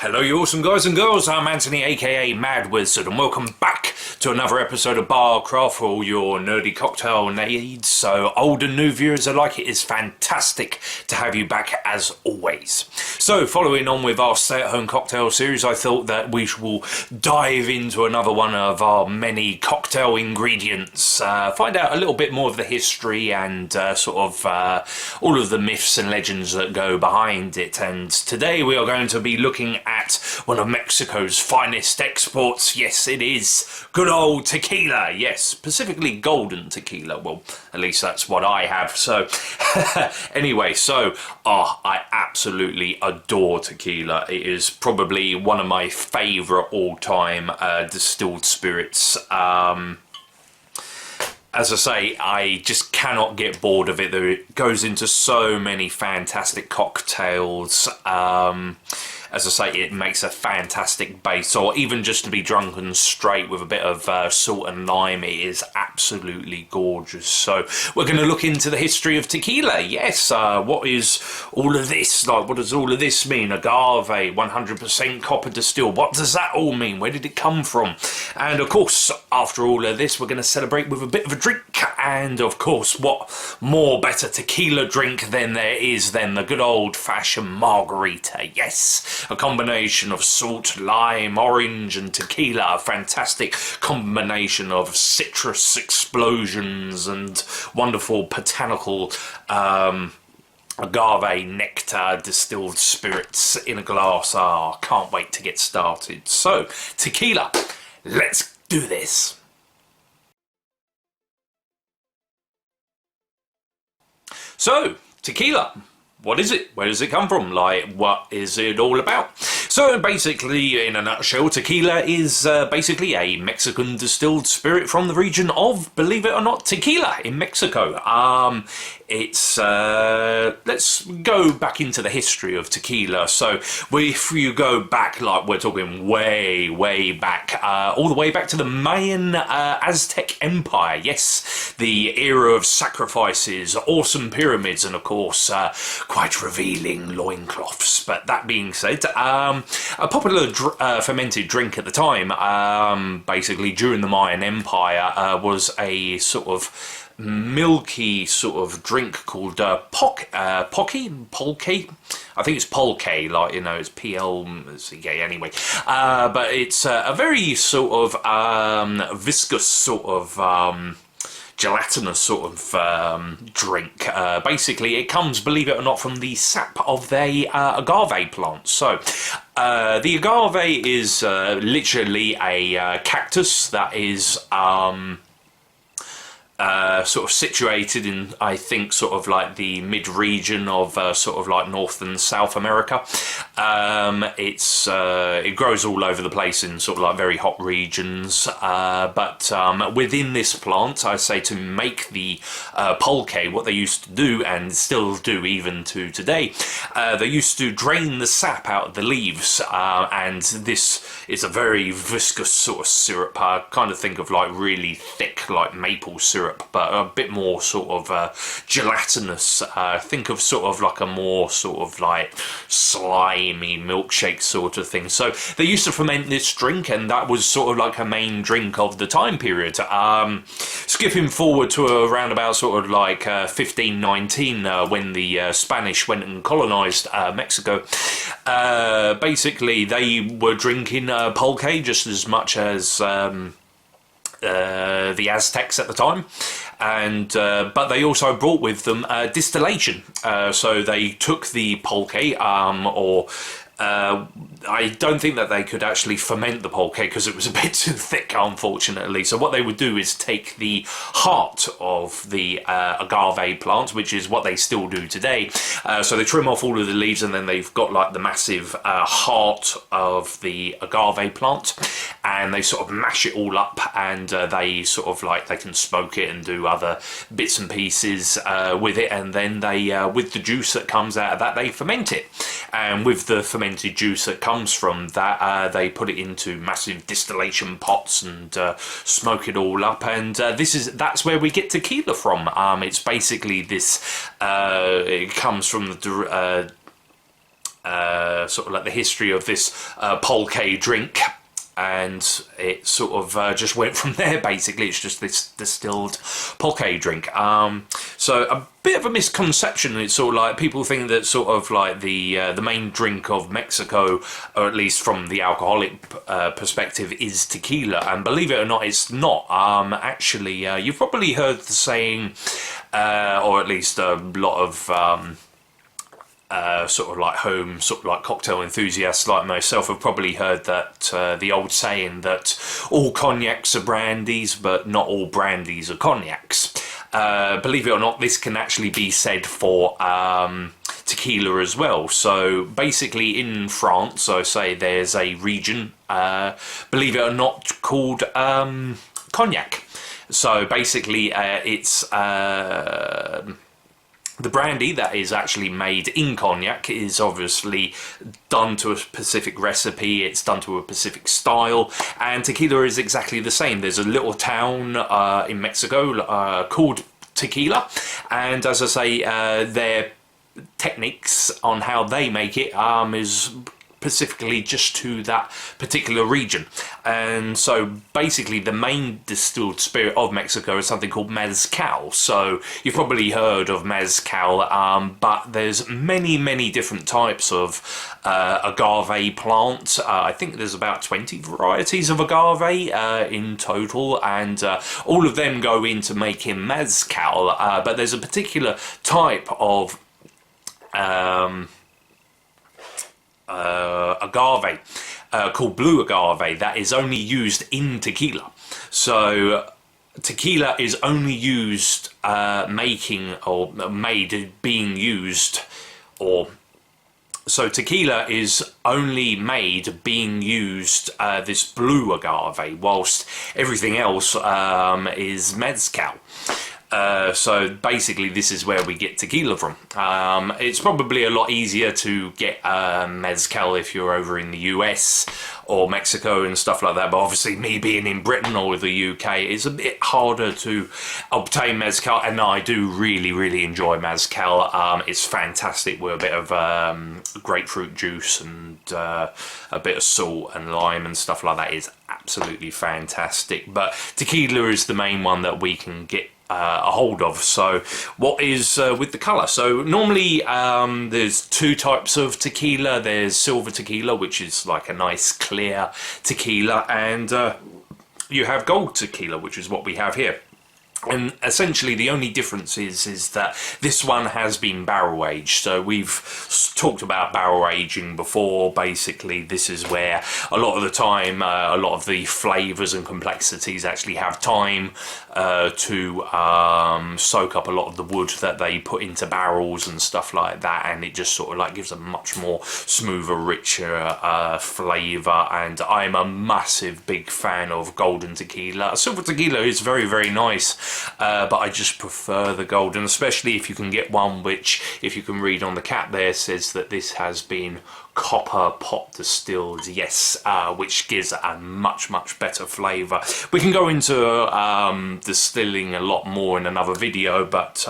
Hello you awesome guys and girls, I'm Anthony aka Mad Wizard and welcome back to another episode of BarCraft for all your nerdy cocktail needs. So old and new viewers alike, it is fantastic to have you back as always. So following on with our stay at home cocktail series, I thought that we will dive into another one of our many cocktail ingredients, find out a little bit more of the history and all of the myths and legends that go behind it. And today we are going to be looking at one of Mexico's finest exports. Yes, it is good old tequila. Yes, specifically golden tequila. Well, at least that's what I have. So anyway, I absolutely adore tequila. It is probably one of my favorite all-time distilled spirits. As I say, I just cannot get bored of it. It goes into so many fantastic cocktails. As I say, it makes a fantastic base, or even just to be drunk and straight with a bit of salt and lime, it is absolutely gorgeous. So we're going to look into the history of tequila. Yes, what is all of this? Like, what does all of this mean? Agave, 100% copper distilled. What does that all mean? Where did it come from? And of course, after all of this, we're going to celebrate with a bit of a drink. And of course, what more better tequila drink than there is than the good old-fashioned Margarita? Yes. A combination of salt, lime, orange and tequila. A fantastic combination of citrus explosions and wonderful botanical agave nectar distilled spirits in a glass. Can't wait to get started. So, tequila, let's do this. So, tequila. What is it? Where does it come from? Like, what is it all about? So basically, in a nutshell, tequila is basically a Mexican distilled spirit from the region of, believe it or not, Tequila in Mexico. Let's go back into the history of tequila. So if you go back, like we're talking way back, all the way back to the Mayan Aztec Empire. Yes, the era of sacrifices, awesome pyramids, and of course, quite revealing loincloths. But that being said, a popular fermented drink at the time, basically during the Mayan Empire, was a sort of milky sort of drink called pulque. I think it's pulque, like, you know, it's P-L-C-K anyway. But it's a very sort of viscous sort of gelatinous sort of drink. Basically, it comes, believe it or not, from the sap of the agave plant. So, the agave is literally a cactus that is sort of situated in, I think, sort of like the mid-region of sort of like North and South America. It grows all over the place in sort of like very hot regions, but within this plant, I say, to make the pulque, what they used to do, and still do even to today, they used to drain the sap out of the leaves, and this is a very viscous sort of syrup. I kind of think of like really thick, like maple syrup, but a bit more sort of gelatinous. Think of sort of like a more sort of like slimy milkshake sort of thing. So they used to ferment this drink, and that was sort of like a main drink of the time period. Skipping forward to around about sort of like 1519, when the Spanish went and colonized Mexico. Basically, they were drinking pulque just as much as the Aztecs at the time, and but they also brought with them distillation. So they took the pulque, I don't think that they could actually ferment the pulque because it was a bit too thick, unfortunately. So what they would do is take the heart of the agave plant, which is what they still do today. So they trim off all of the leaves, and then they've got like the massive heart of the agave plant, and they sort of mash it all up, and they sort of like, they can smoke it and do other bits and pieces with it, and then they, with the juice that comes out of that, they ferment it. And with the fermented juice that comes from that, they put it into massive distillation pots and smoke it all up, and that's where we get tequila from. It's basically this, it comes from the sort of like the history of this pulque drink, and it sort of just went from there. Basically, it's just this distilled pulque drink. So a bit of a misconception. It's sort of like people think that sort of like the main drink of Mexico, or at least from the alcoholic perspective, is tequila. And believe it or not, it's not. Actually, you've probably heard the saying, or at least a lot of sort of like home, sort of like cocktail enthusiasts like myself have probably heard that the old saying that all cognacs are brandies, but not all brandies are cognacs. Believe it or not, this can actually be said for tequila as well. So basically in France, I say there's a region, believe it or not, called cognac. So basically it's the brandy that is actually made in cognac is obviously done to a specific recipe, it's done to a specific style, and tequila is exactly the same. There's a little town in Mexico called Tequila, and as I say, their techniques on how they make it is specifically just to that particular region. And so basically the main distilled spirit of Mexico is something called mezcal. So you've probably heard of mezcal, but there's many different types of agave plant. I think there's about 20 varieties of agave in total, and all of them go into making mezcal, but there's a particular type of agave called blue agave that is only used in tequila. So tequila is only used so tequila is only made being used this blue agave, whilst everything else is mezcal. So basically this is where we get tequila from. It's probably a lot easier to get mezcal if you're over in the US or Mexico and stuff like that, but obviously me being in Britain or the UK, it's a bit harder to obtain mezcal, and I do really enjoy mezcal. It's fantastic with a bit of grapefruit juice and a bit of salt and lime and stuff like that. Is absolutely fantastic, but tequila is the main one that we can get a hold of. So what is with the colour? So normally there's two types of tequila. There's silver tequila, which is like a nice clear tequila, and you have gold tequila, which is what we have here. And essentially the only difference is that this one has been barrel aged. So we've talked about barrel aging before. Basically this is where a lot of the time a lot of the flavours and complexities actually have time to soak up a lot of the wood that they put into barrels and stuff like that, and it just sort of like gives a much more smoother, richer flavour. And I'm a massive big fan of golden tequila. Silver tequila is very nice, but I just prefer the golden, especially if you can get one which, if you can read on the cap there, says that this has been copper pot distilled, yes, which gives a much better flavour. We can go into distilling a lot more in another video, but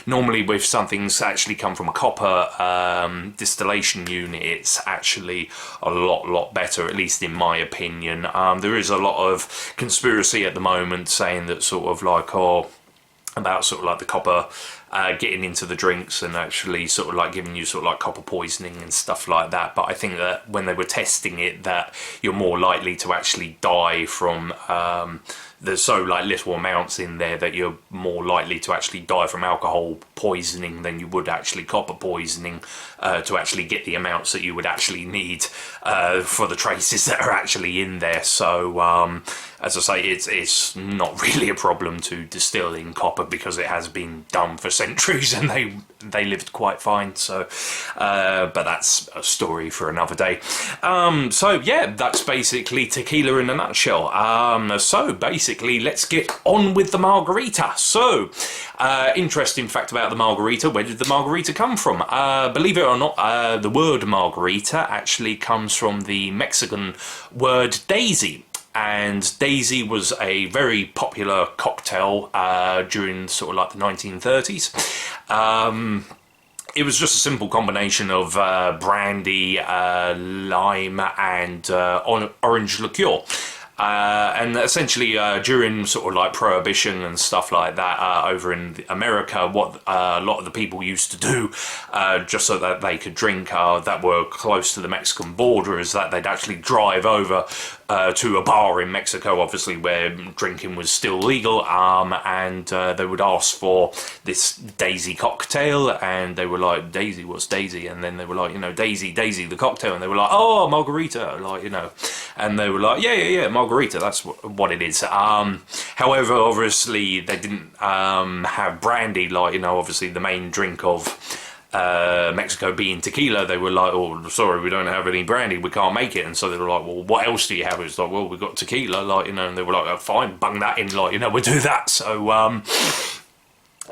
normally with something's actually come from a copper distillation unit, it's actually a lot better, at least in my opinion. There is a lot of conspiracy at the moment saying that sort of like, about sort of like the copper getting into the drinks and actually sort of like giving you sort of like copper poisoning and stuff like that. But I think that when they were testing it, that you're more likely to actually die from there's so like little amounts in there that you're more likely to actually die from alcohol poisoning than you would actually copper poisoning, to actually get the amounts that you would actually need for the traces that are actually in there. So as I say, it's not really a problem to distill in copper because it has been done for centuries and they lived quite fine. So but that's a story for another day. So yeah, that's basically tequila in a nutshell. So basically let's get on with the margarita. So interesting fact about the margarita: where did the margarita come from? Believe it or not, the word margarita actually comes from the Mexican word daisy. And daisy was a very popular cocktail during sort of like the 1930s. it was just a simple combination of brandy, lime, and orange liqueur. And essentially during sort of like Prohibition and stuff like that over in America, what a lot of the people used to do just so that they could drink that were close to the Mexican border is that they'd actually drive over to a bar in Mexico, obviously where drinking was still legal, and they would ask for this Daisy cocktail, and they were like, Daisy, what's Daisy? And then they were like, you know, Daisy the cocktail, and they were like, oh, Margarita, like, you know, and they were like, yeah, Margarita, that's what it is. However, obviously they didn't have brandy, like, you know, obviously the main drink of Mexico being tequila. They were like, oh, sorry, we don't have any brandy, we can't make it. And so they were like, well, what else do you have? It's like, well, we've got tequila, like, you know, and they were like, oh, fine, bung that in, like, you know, we'll do that. So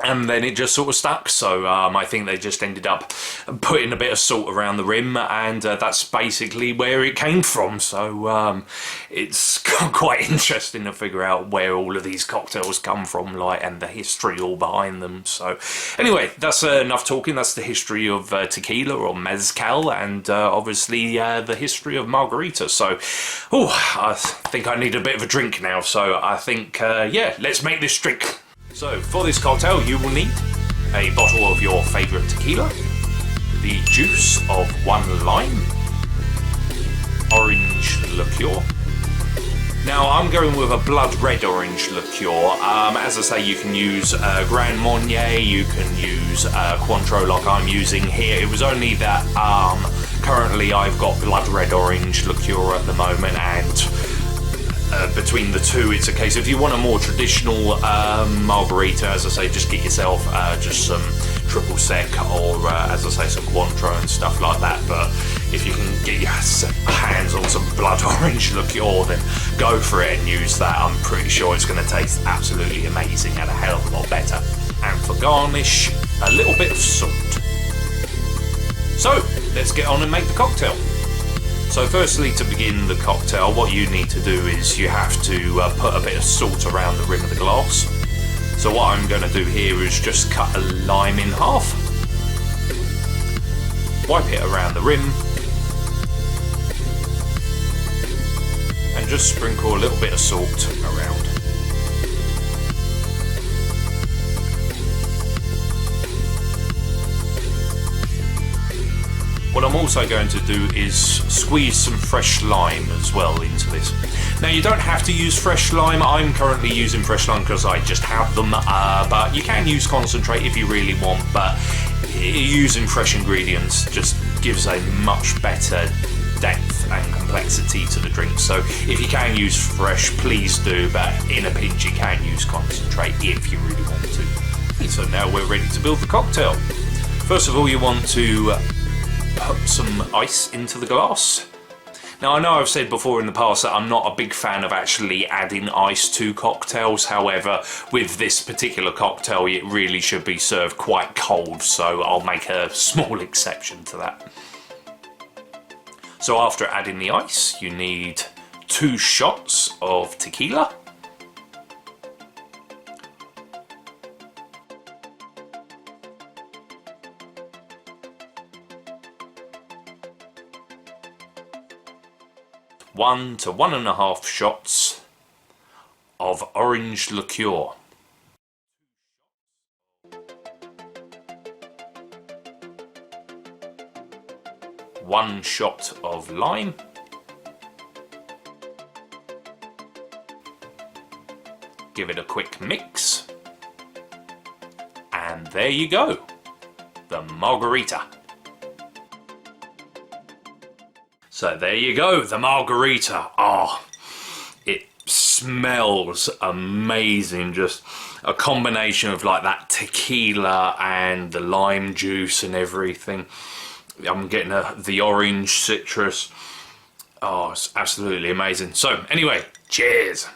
and then it just sort of stuck, so I think they just ended up putting a bit of salt around the rim, and that's basically where it came from. So it's quite interesting to figure out where all of these cocktails come from, like, and the history all behind them. So anyway, that's enough talking. That's the history of tequila or mezcal, and obviously the history of margarita. So I think I need a bit of a drink now, so I think yeah, let's make this drink. So, for this cocktail, you will need a bottle of your favourite tequila, the juice of 1 lime, orange liqueur. Now, I'm going with a blood red orange liqueur. As I say, you can use Grand Marnier, you can use Cointreau like I'm using here. It was only that currently I've got blood red orange liqueur at the moment, and between the two, it's a case if you want a more traditional margarita, as I say, just get yourself just some triple sec or as I say, some Cointreau and stuff like that. But if you can get your hands on some blood orange liqueur, then go for it and use that. I'm pretty sure it's going to taste absolutely amazing and a hell of a lot better. And for garnish, a little bit of salt. So let's get on and make the cocktail. So firstly, to begin the cocktail, what you need to do is you have to put a bit of salt around the rim of the glass. So what I'm going to do here is just cut a lime in half, wipe it around the rim, and just sprinkle a little bit of salt around. What I'm also going to do is squeeze some fresh lime as well into this. Now, you don't have to use fresh lime. I'm currently using fresh lime because I just have them, but you can use concentrate if you really want, but using fresh ingredients just gives a much better depth and complexity to the drink. So if you can use fresh, please do, but in a pinch you can use concentrate if you really want to. So now we're ready to build the cocktail. First of all, you want to put some ice into the glass. Now, I know I've said before in the past that I'm not a big fan of actually adding ice to cocktails. However, with this particular cocktail, it really should be served quite cold, so I'll make a small exception to that. So after adding the ice, you need 2 shots of tequila. One to 1.5 shots of orange liqueur. 1 shot of lime. Give it a quick mix. And there you go. The margarita. So there you go, the margarita. Oh, it smells amazing. Just a combination of like that tequila and the lime juice and everything. I'm getting the orange citrus. Oh, it's absolutely amazing. So anyway, cheers.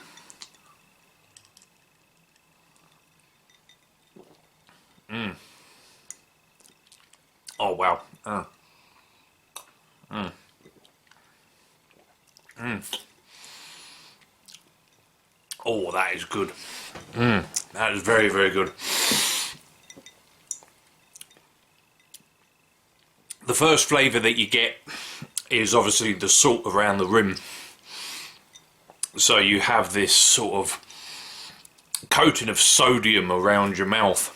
Oh wow. Oh, that is good. That is very, very good. first flavour that you get is obviously the salt around the rim. So you have this sort of coating of sodium around your mouth,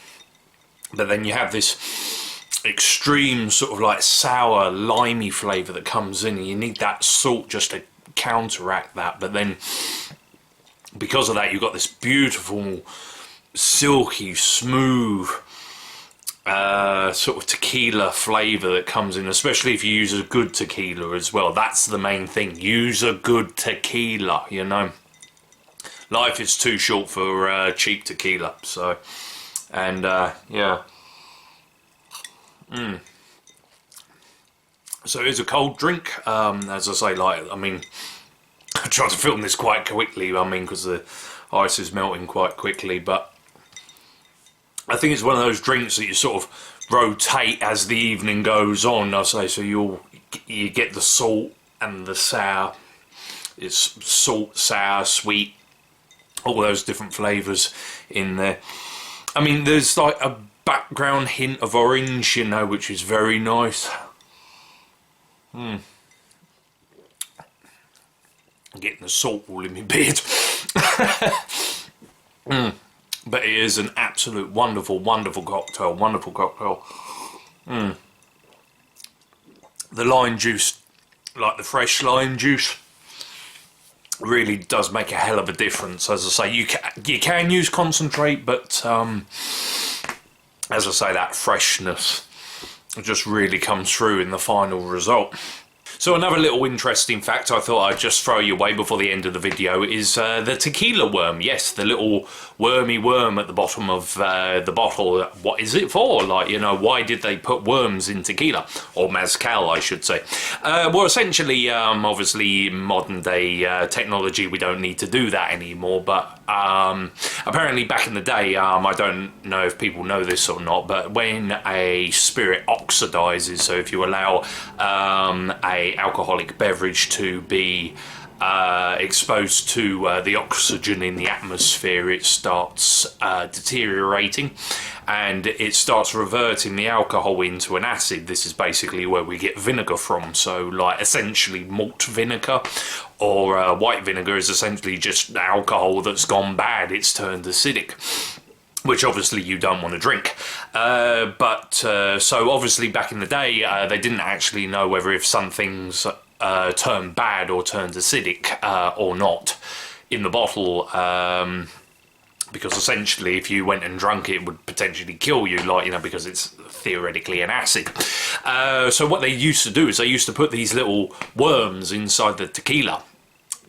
but then you have this extreme sort of like sour, limey flavour that comes in, and you need that salt just to counteract that. But then because of that, you've got this beautiful, silky, smooth sort of tequila flavour that comes in, especially if you use a good tequila as well. That's the main thing. Use a good tequila, you know. Life is too short for cheap tequila. So, and yeah. So it's a cold drink. As I say, like, I mean, I tried to film this quite quickly, I mean, because the ice is melting quite quickly, but I think it's one of those drinks that you sort of rotate as the evening goes on, I say. So you get the salt and the sour. It's salt, sour, sweet, all those different flavours in there. I mean, there's like a background hint of orange, you know, which is very nice. I'm getting the salt all in my beard. But it is an absolute wonderful, wonderful cocktail. Wonderful cocktail. The lime juice, like the fresh lime juice, really does make a hell of a difference. As I say, you can use concentrate, but as I say, that freshness just really comes through in the final result. So another little interesting fact I thought I'd just throw your way before the end of the video is the tequila worm. Yes, the little wormy worm at the bottom of the bottle. What is it for? Like, you know, why did they put worms in tequila? Or mezcal, I should say. Well, essentially, obviously, modern day technology, we don't need to do that anymore. But apparently back in the day, I don't know if people know this or not, but when a spirit oxidizes, so if you allow a alcoholic beverage to be exposed to the oxygen in the atmosphere, it starts deteriorating and it starts reverting the alcohol into an acid. This is basically where we get vinegar from. So like essentially malt vinegar or white vinegar is essentially just alcohol that's gone bad, it's turned acidic, which obviously you don't want to drink. So obviously back in the day, they didn't actually know whether if some things turned bad or turned acidic or not in the bottle, because essentially if you went and drank it, it would potentially kill you, like, you know, because it's theoretically an acid. So what they used to do is they used to put these little worms inside the tequila.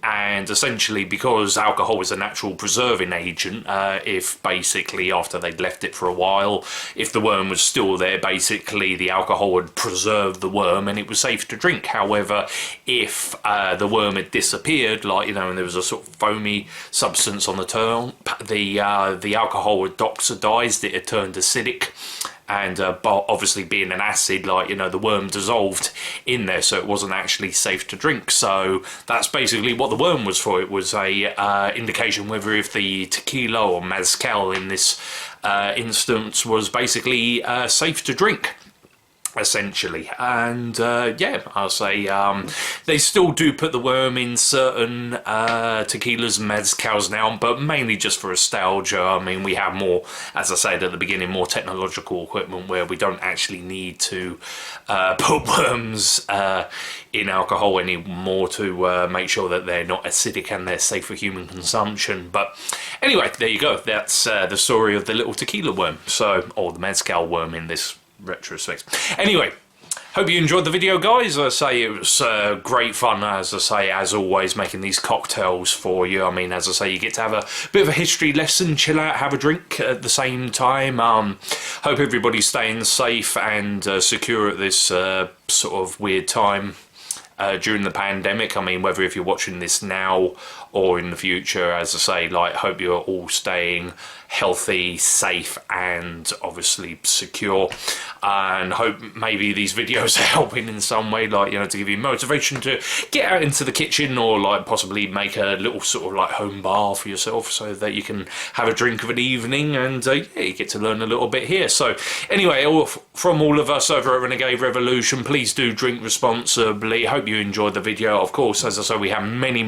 And essentially, because alcohol is a natural preserving agent, if basically after they'd left it for a while, if the worm was still there, basically the alcohol would preserve the worm and it was safe to drink. However, if the worm had disappeared, like, you know, and there was a sort of foamy substance on the top, the alcohol had oxidized, it had turned acidic. And obviously being an acid, like, you know, the worm dissolved in there, so it wasn't actually safe to drink. So that's basically what the worm was for. It was a indication whether if the tequila or mezcal in this instance was basically safe to drink, essentially. And yeah, I'll say they still do put the worm in certain tequilas and mezcals now, but mainly just for nostalgia. I mean, we have more, as I said at the beginning, more technological equipment where we don't actually need to put worms in alcohol anymore to make sure that they're not acidic and they're safe for human consumption. But anyway, there you go. That's the story of the little tequila worm, so, or the mezcal worm in this retrospect. Anyway, hope you enjoyed the video, guys. I say it was great fun, as I say, as always, making these cocktails for you. I mean, as I say, you get to have a bit of a history lesson, chill out, have a drink at the same time. Hope everybody's staying safe and secure at this sort of weird time. during the pandemic. I mean, whether if you're watching this now or in the future, as I say, like, hope you're all staying healthy, safe, and obviously secure, and hope maybe these videos are helping in some way, like, you know, to give you motivation to get out into the kitchen, or like possibly make a little sort of like home bar for yourself so that you can have a drink of an evening, and yeah, you get to learn a little bit here. So anyway, from all of us over at Renegade Revolution, please do drink responsibly. Hope you enjoyed the video. Of course, as I say, we have many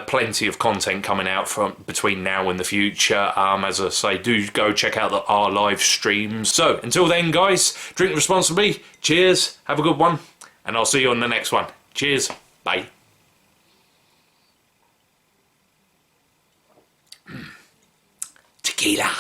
plenty of content coming out from between now and the future. As I say, do go check out our live streams. So until then, guys, drink responsibly. Cheers, have a good one, and I'll see you on the next one. Cheers, bye. Tequila.